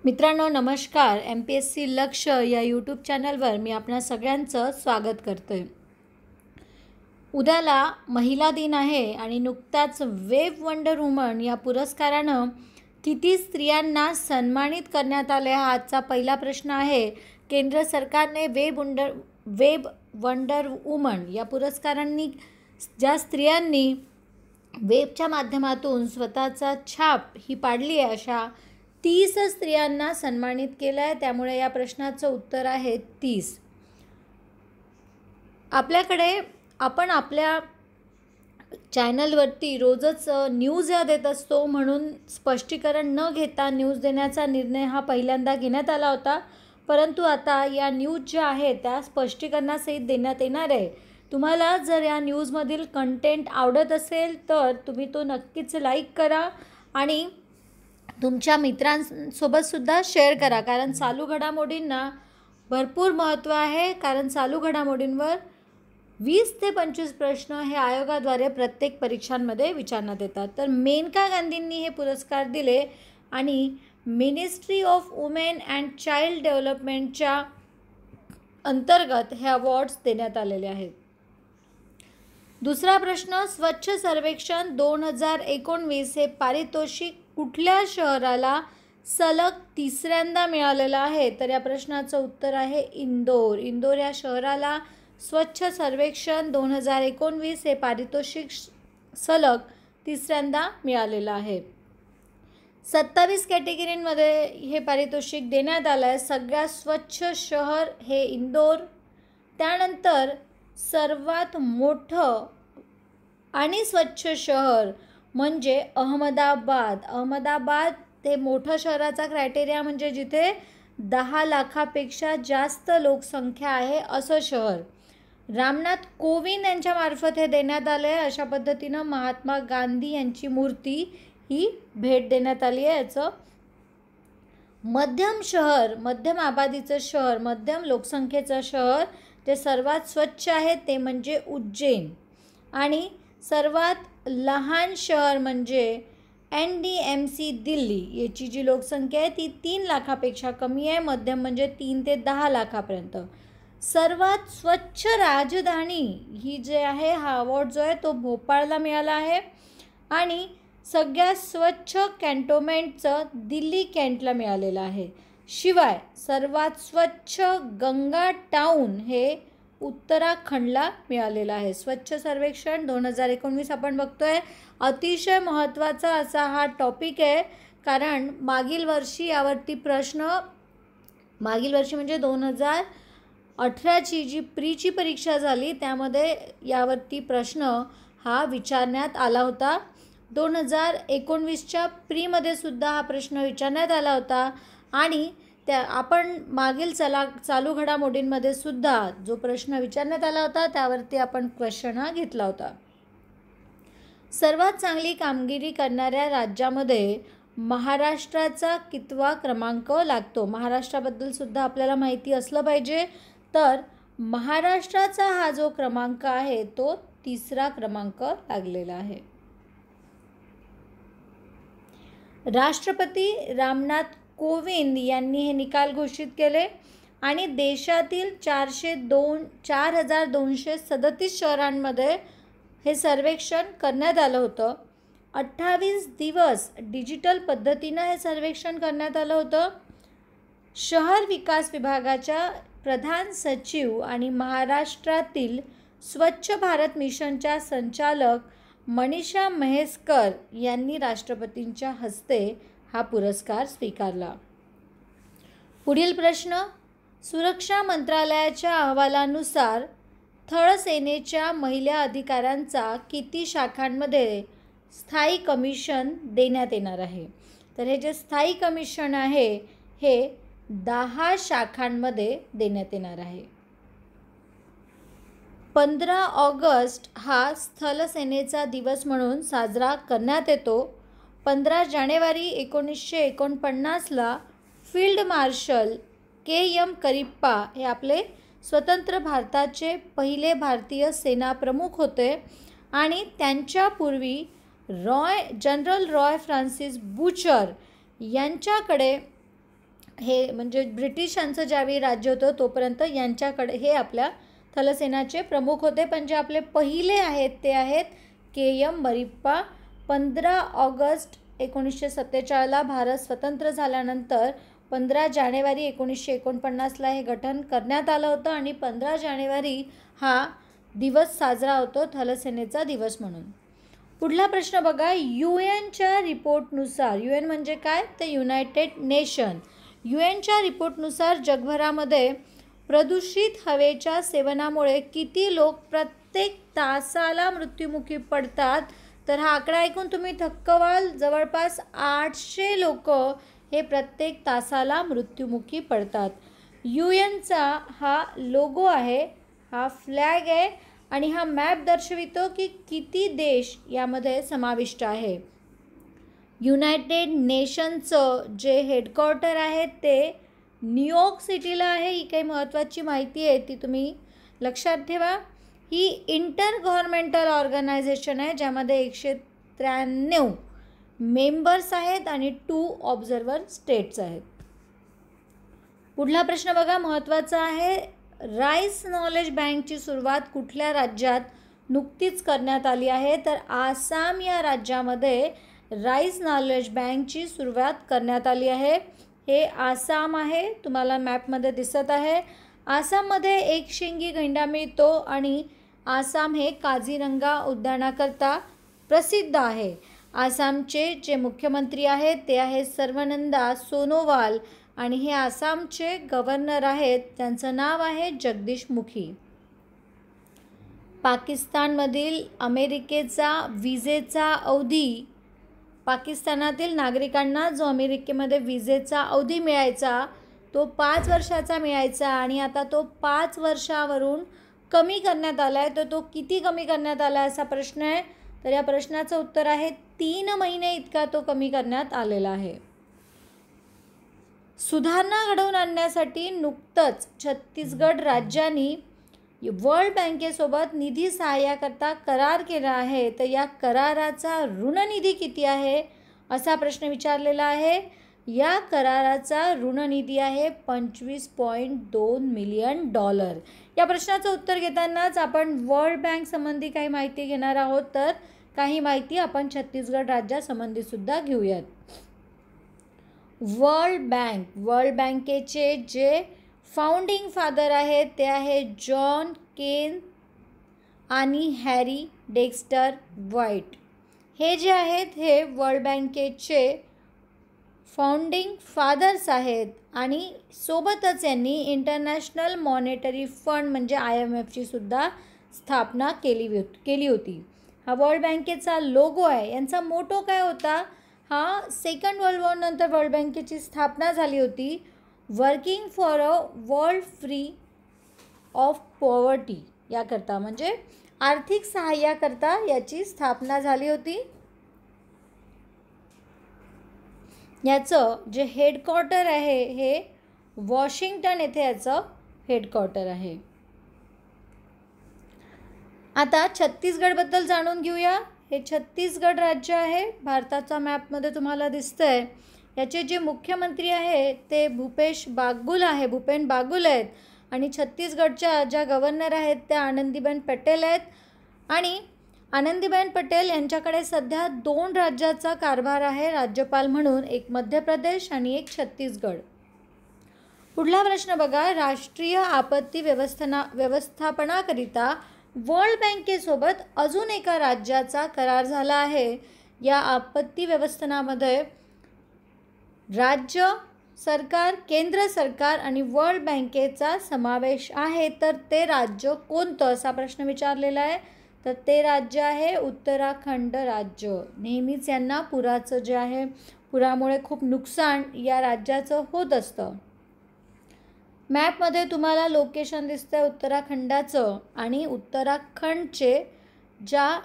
मित्रांनो नमस्कार. MPSC लक्ष या यूट्यूब चॅनलवर मी आपणा सगळ्यांचं स्वागत करतोय. उद्याला महिला दिन आहे आणि नुकताच वेब वंडर वुमन या पुरस्कारानं किती स्त्रियांना सन्मानित करण्यात आले हा आजचा पहिला प्रश्न आहे. केंद्र सरकारने वेब वंडर वुमन या पुरस्कारांनी ज्या स्त्रियांनी वेबच्या माध्यमातून स्वतःचा छाप ही पाडली आहे अशा 30 स्त्रियांना सन्मानित केलं आहे. त्यामुळे या प्रश्नाचं उत्तर आहे 30. आपण आपल्या चॅनलवरती रोजच न्यूज या देत असतो, म्हणून स्पष्टीकरण न घेता न्यूज देण्याचा निर्णय हा पहिल्यांदा घेण्यात आला होता. परंतु आता या न्यूज ज्या आहेत त्या स्पष्टीकरणासहित देण्यात येणार आहे. तुम्हाला जर या न्यूजमधील कंटेंट आवडत असेल तर तुम्ही तो नक्कीच लाईक करा आणि तुमच्या मित्रांसोबतसुद्धा शेअर करा, कारण चालू घडामोडींना भरपूर महत्त्व आहे. कारण चालू घडामोडींवर 20 ते 25 प्रश्न हे आयोगाद्वारे प्रत्येक परीक्षांमध्ये विचारण्यात येतात. तर मेनका गांधींनी हे पुरस्कार दिले आणि ministry of women and child डेव्हलपमेंटच्या अंतर्गत हे अवॉर्ड्स देण्यात आलेले आहेत. दुसरा प्रश्न, स्वच्छ सर्वेक्षण 2019 हे पारितोषिक कुठल्या शहराला सलग तिसऱ्यांदा मिळालेलं आहे? तर या प्रश्नाचं उत्तर आहे इंदोर. इंदोर या शहराला स्वच्छ सर्वेक्षण 2019 हे पारितोषिक सलग तिसऱ्यांदा मिळालेलं आहे. 27 कॅटेगरीमध्ये हे पारितोषिक देण्यात आलं आहे. सगळ्यात स्वच्छ शहर हे इंदोर, त्यानंतर सर्वात मोठं आणि स्वच्छ शहर म्हणजे अहमदाबाद. अहमदाबाद हे मोठं शहराचा क्रायटेरिया म्हणजे जिथे 10 लाखापेक्षा जास्त लोकसंख्या आहे असं शहर. रामनाथ कोविंद यांच्यामार्फत हे देण्यात आलं आहे. अशा पद्धतीनं महात्मा गांधी यांची मूर्ती ही भेट देण्यात आली आहे. याचं मध्यम शहर, मध्यम आबादीचं शहर, मध्यम लोकसंख्येचं शहर जे सर्वात स्वच्छ आहे ते म्हणजे उज्जैन. आणि सर्वात लहान शहर म्हणजे NDMC दिल्ली. याची जी लोकसंख्या आहे ती 3 लाखापेक्षा कमी आहे. मध्यम म्हणजे 3 ते 10 लाखापर्यंत. सर्वात स्वच्छ राजधानी ही जे आहे हा अवॉर्ड जो आहे तो भोपाळला मिळाला आहे. आणि सगळ्यात स्वच्छ कॅन्टोन्मेंटचं दिल्ली कॅन्टला मिळालेलं आहे. शिवाय सर्वात स्वच्छ गंगा टाऊन हे उत्तराखंडला मिळालेलं आहे. स्वच्छ सर्वेक्षण 2019 आपण बघतोय. अतिशय महत्त्वाचा असा हा टॉपिक आहे, कारण मागील वर्षी म्हणजे 2018ची जी प्रीची परीक्षा झाली त्यामध्ये यावरती प्रश्न हा विचारण्यात आला होता. 2019च्या प्रीमध्ये सुद्धा हा प्रश्न विचारण्यात आला होता आणि आपण मागील चालू घडामोडींमध्ये सुद्धा जो प्रश्न विचारण्यात आला होता त्यावरती आपण क्वेश्चन हा घेतला होता. सर्वात चांगली कामगिरी करणाऱ्या राज्यामध्ये महाराष्ट्राचा कितवा क्रमांक लागतो? महाराष्ट्राबद्दल सुद्धा आपल्याला माहिती असलं पाहिजे. तर महाराष्ट्राचा हा जो क्रमांक आहे तो 3रा क्रमांक लागलेला आहे. राष्ट्रपती रामनाथ कोविंद यांनी हे निकाल घोषित केले आणि देशातील 4,237 शहरांमध्ये हे सर्वेक्षण करण्यात आलं होतं. 28 दिवस डिजिटल पद्धतीनं हे सर्वेक्षण करण्यात आलं होतं. शहर विकास विभागाच्या प्रधान सचिव आणि महाराष्ट्रातील स्वच्छ भारत मिशनच्या संचालक मनीषा म्हैसकर यांनी राष्ट्रपतींच्या हस्ते हा पुरस्कार स्वीकारला. पुढील प्रश्न, सुरक्षा मंत्रालयाच्या अहवालानुसार थळ सेनेच्या महिला अधिकाऱ्यांचा किती शाखांमध्ये स्थायी कमिशन देण्यात येणार आहे? तर हे जे स्थायी कमिशन आहे हे 10 शाखांमध्ये देण्यात येणार आहे. 15 ऑगस्ट हा स्थल सेनेचा दिवस म्हणून साजरा करण्यात येतो. 15 जानेवारी 1949ला फील्ड मार्शल KM करिप्पा हे आपले स्वतंत्र भारताचे पहिले भारतीय सेनाप्रमुख होते आणि त्यांच्यापूर्वी जनरल रॉय फ्रान्सिस बुचर यांच्याकडे हे म्हणजे ब्रिटिशांचं ज्यावेळी राज्य होतं तोपर्यंत यांच्याकडे हे आपल्या थलसेनाचे प्रमुख होते. पण जे आपले पहिले आहेत ते आहेत के.एम. मरिप्पा. 15 ऑगस्ट 1947ला भारत स्वतंत्र झाल्यानंतर 15 जानेवारी 1949ला हे गठन करण्यात आलं होतं आणि 15 जानेवारी हा दिवस साजरा होतो थलसेनेचा दिवस म्हणून. पुढला प्रश्न बघा, UN रिपोर्टनुसार, UN म्हणजे काय तर युनायटेड नेशन, UNच्या रिपोर्टनुसार जगभरामध्ये प्रदूषित हवेच्या सेवनामुळे किती लोक प्रत्येक तासाला मृत्युमुखी पडतात. तर हा आकडा ऐकून तुम्ही थक्क व्हाल. जवळपास 800 लोक हे प्रत्येक तासाला मृत्युमुखी पडतात. UNचा हा लोगो आहे, हा फ्लॅग आहे आणि हा मॅप दर्शवितो की किती देश यामध्ये समाविष्ट आहे. युनायटेड नेशनचं जे हेडक्वार्टर आहे ते न्यूयॉर्क सिटीला आहे. ही काही महत्त्वाची माहिती आहे, ती तुम्ही लक्षात ठेवा. ही इंटर गव्हर्नमेंटल ऑर्गनायझेशन आहे ज्यामध्ये 193 मेंबर्स आहेत आणि 2 ऑब्झर्वर स्टेट्स आहेत. पुढला प्रश्न बघा, महत्त्वाचा आहे. राईस नॉलेज बँकची सुरुवात कुठल्या राज्यात नुकतीच करण्यात आली आहे. तर आसाम या राज्यामध्ये राईस नॉलेज बँकची सुरुवात करण्यात आली आहे. हे आसाम आहे, तुम्हाला मॅपमध्ये दिसत आहे. आसाममध्ये एक शिंगी गेंडा मिळतो आणि आसाम हे काझीरंगा उद्यानाकरता प्रसिद्ध आहे. आसामचे जे मुख्यमंत्री आहेत ते आहेत सर्वानंदा सोनोवाल आणि हे आसामचे गव्हर्नर आहेत, त्यांचं नाव आहे जगदीश मुखी. पाकिस्तानमधील अमेरिकेचा विजेचा अवधी, पाकिस्तानातील नागरिकांना जो अमेरिकेमध्ये विजेचा अवधी मिळायचा तो 5 वर्षाचा मिळायचा आणि आता तो 5 वर्षावरून कमी करण्यात आला आहे. तर तो किती कमी करण्यात आला असा प्रश्न आहे. तर या प्रश्नाचं उत्तर आहे 3 महिने इतका तो कमी करण्यात आलेला आहे. सुधारणा घडवून आणण्यासाठी नुकतंच छत्तीसगड राज्यांनी वर्ल्ड बँकेसोबत निधी सहाय्याकरता करार केला आहे. तर या कराराचा ऋणनिधी किती आहे असा प्रश्न विचारलेला आहे. या कराराचा ऋणनिधी आहे $25.2 मिलियन. या प्रश्नाचं उत्तर घेतानाच आपण वर्ल्ड बँक संबंधी काही माहिती घेणार आहोत. तर काही माहिती आपण छत्तीसगड राज्यासंबंधी सुद्धा घेऊयात. वर्ल्ड बँकेचे जे फाउंडिंग फादर आहेत ते आहेत जॉन केन आणि हॅरी डेक्स्टर व्हाईट. हे जे आहेत हे वर्ल्ड बँकेचे फाउंडिंग फादर्स आहेत आणि सोबतच यांनी इंटरनॅशनल मॉनेटरी फंड म्हणजे IMFची सुद्धा स्थापना केली होती. हा वर्ल्ड बँकेचा लोगो आहे. यांचा मोटो काय होता, हा सेकंड वर्ल्ड वॉर नंतर वर्ल्ड बँकेची स्थापना झाली होती. Working for a world free of poverty याकरता, म्हणजे आर्थिक सहाय्याकरता याची स्थापना झाली होती. याचं जे हेडक्वार्टर आहे हे वॉशिंग्टन येथे याचं हेडक्वार्टर आहे. आता छत्तीसगडबद्दल जाणून घेऊया. हे छत्तीसगड राज्य आहे, भारताचा मॅपमध्ये तुम्हाला दिसतंय. याचे जे मुख्यमंत्री आहे ते भूपेन बागुल आहेत आणि छत्तीसगडच्या ज्या गव्हर्नर आहेत त्या आनंदीबेन पटेल आहेत. आणि आनंदीबेन पटेल यांच्याकडे सध्या 2 राज्याचा कारभार आहे राज्यपाल म्हणून, एक मध्य प्रदेश आणि एक छत्तीसगड. पुढला प्रश्न बघा, राष्ट्रीय आपत्ती व्यवस्थापनाकरिता वर्ल्ड बँकेसोबत अजून एका राज्याचा करार झाला आहे. या आपत्ती व्यवस्थापनामध्ये राज्य सरकार, केंद्र सरकार आणि वर्ल्ड बँकेचा समावेश आहे. तर ते राज्य कोणतं असा प्रश्न विचारलेला आहे. तर ते राज्य आहे उत्तराखंड राज्य. नेहमीच यांना पुराचं जे आहे, पुरामुळे खूप नुकसान या राज्याचं होत असतं. मॅपमध्ये तुम्हाला लोकेशन दिसतं उत्तराखंडाचं आणि उत्तराखंडचे ज्या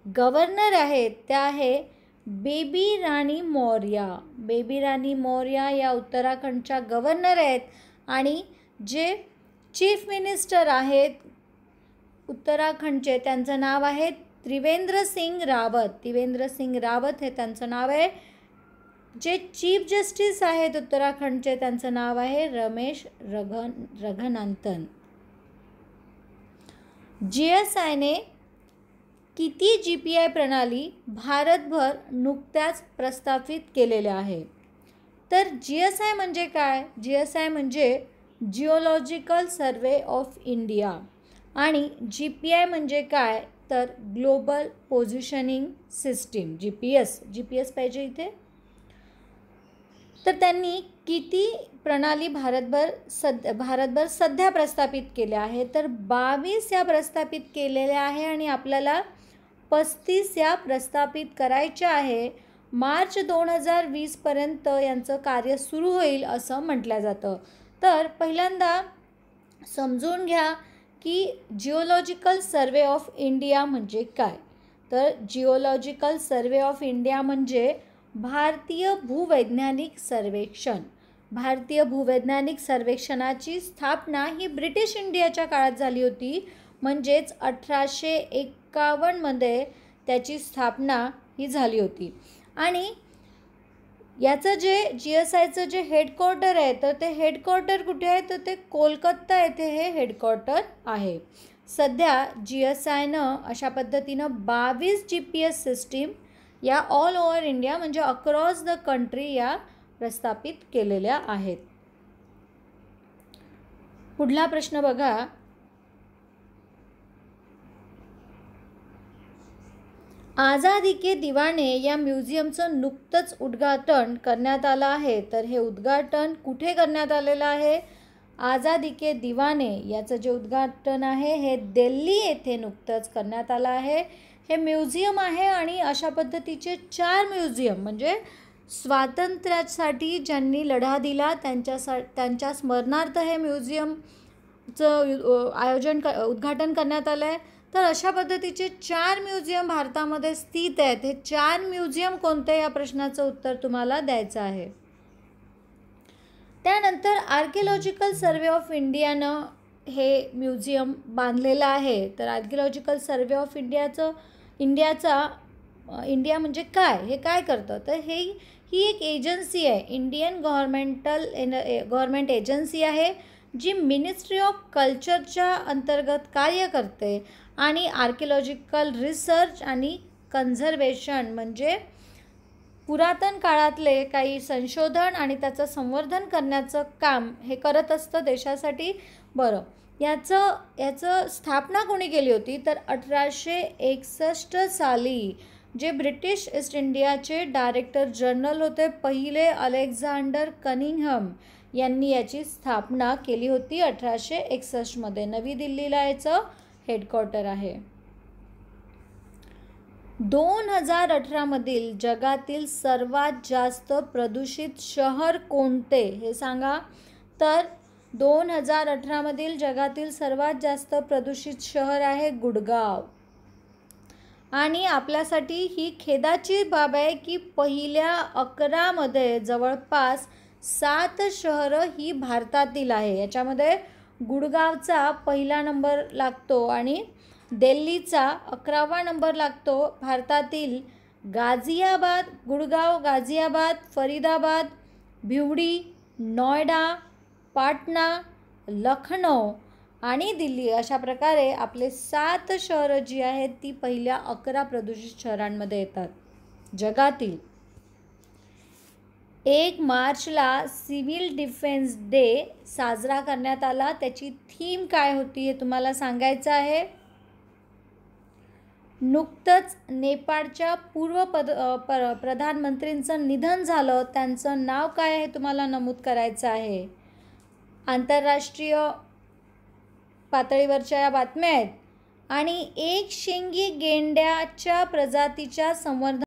गव्हर्नर आहेत त्या आहे बेबी राणी मौर्या या उत्तराखंडच्या गव्हर्नर आहेत. आणि जे चीफ मिनिस्टर आहेत उत्तराखंडचे त्यांचं नाव आहे त्रिवेंद्र सिंग रावत हे त्यांचं नाव आहे. जे चीफ जस्टिस आहेत उत्तराखंडचे त्यांचं नाव आहे रमेश रघुनाथन. GSIने किती GPI प्रणाली भारतभर नुकत्याच प्रस्थापित केलेल्या आहे? तर GSI म्हणजे काय? GSI म्हणजे जिओलॉजिकल सर्वे ऑफ इंडिया आणि GPI म्हणजे काय? तर ग्लोबल पोझिशनिंग सिस्टीम, GPS पाहिजे इथे. तर त्यांनी किती प्रणाली भारतभर सध्या प्रस्थापित केल्या आहेत? तर 22 या प्रस्थापित केलेल्या आहे आणि आपल्याला 35 या प्रस्थापित करायच्या आहे. मार्च 2020 पर्यंत यांचं कार्य सुरू होईल असं म्हटलं जातं. तर पहिल्यांदा समजून घ्या की जिओलॉजिकल सर्वे ऑफ इंडिया म्हणजे काय. तर जिओलॉजिकल सर्वे ऑफ इंडिया म्हणजे भारतीय भूवैज्ञानिक सर्वेक्षण. भारतीय भूवैज्ञानिक सर्वेक्षणाची स्थापना ही ब्रिटिश इंडियाच्या काळात झाली होती. म्हणजेच 1851मध्ये त्याची स्थापना ही झाली होती. आणि याचं जे GSIचं जे हेडक्वार्टर आहे तर ते हेडक्वार्टर कुठे आहे? तर ते कोलकाता येथे हे हेडक्वार्टर आहे. सध्या GSIनं अशा पद्धतीनं 22 GPS सिस्टीम या ऑल ओव्हर इंडिया म्हणजे अक्रॉस द कंट्री या प्रस्थापित केलेल्या आहेत. पुढला प्रश्न बघा. आझादी के दिवाने या म्युझियमचं नुकतंच उद्घाटन करण्यात आलं आहे. तर हे उद्घाटन कुठे करण्यात आलेलं आहे? आझादी के दिवाने याचं जे उद्घाटन आहे हे दिल्ली येथे नुकतंच करण्यात आलं आहे. हे म्युझियम आहे आणि अशा पद्धतीचे 4 म्युझियम म्हणजे स्वातंत्र्यासाठी ज्यांनी लढा दिला त्यांच्या स्मरणार्थ हे म्युझियमचं उद्घाटन करण्यात आलं आहे. तर अशा पद्धतीचे 4 म्युझियम भारतामध्ये स्थित आहेत. हे 4 म्युझियम कोणते या प्रश्नाचं उत्तर तुम्हाला द्यायचं आहे. त्यानंतर आर्किओलॉजिकल सर्वे ऑफ इंडियानं हे म्युझियम बांधलेलं आहे. तर आर्किओलॉजिकल सर्वे ऑफ इंडिया म्हणजे काय? हे काय करतं? तर ही एक एजन्सी आहे. इंडियन गव्हर्मेंट एजन्सी आहे जी मिनिस्ट्री ऑफ कल्चरच्या अंतर्गत कार्य करते आणि आर्किओलॉजिकल रिसर्च आणि कन्झर्वेशन म्हणजे पुरातन काळातले काही संशोधन आणि त्याचं संवर्धन करण्याचं काम हे करत असतं देशासाठी. बरं, याचं स्थापना कोणी केली होती? तर 1861 साली जे ब्रिटिश ईस्ट इंडियाचे डायरेक्टर जनरल होते पहिले अलेक्झांडर कनिंघम यांनी याची स्थापना केली होती 1861मध्ये. नवी दिल्लीला याचं हेडक्वार्टर आहे. 2018मधील जगातील सर्वात जास्त प्रदूषित शहर कोणते हे सांगा. तर 2018मधील जगातील सर्वात जास्त प्रदूषित शहर आहे गुडगाव. आणि आपल्यासाठी ही खेदाची बाब आहे की पहिल्या 11मध्ये जवळपास 7 शहरं ही भारतातील आहे. याच्यामध्ये गुडगावचा पहिला नंबर लागतो आणि दिल्लीचा 11वा नंबर लागतो. भारतातील गुडगाव, गाझियाबाद, फरीदाबाद, भिवडी, नोएडा, पाटणा, लखनौ आणि दिल्ली अशा प्रकारे आपले 7 शहरं जी आहेत ती पहिल्या 11 प्रदूषित शहरांमध्ये येतात जगातील. 1 मार्चला सिव्हिल डिफेन्स डे साजरा करण्यात आला. त्याची थीम काय होती हे तुम्हाला सांगायचं आहे. नुकतंच नेपाळच्या पूर्व प्रधानमंत्रींचं निधन झालं. त्यांचं नाव काय हे तुम्हाला नमूद करायचं आहे. आंतरराष्ट्रीय पातळीवरच्या या बातम्या आहेत. आणि एक शिंगी गेंड्याच्या प्रजातीच्या संवर्धन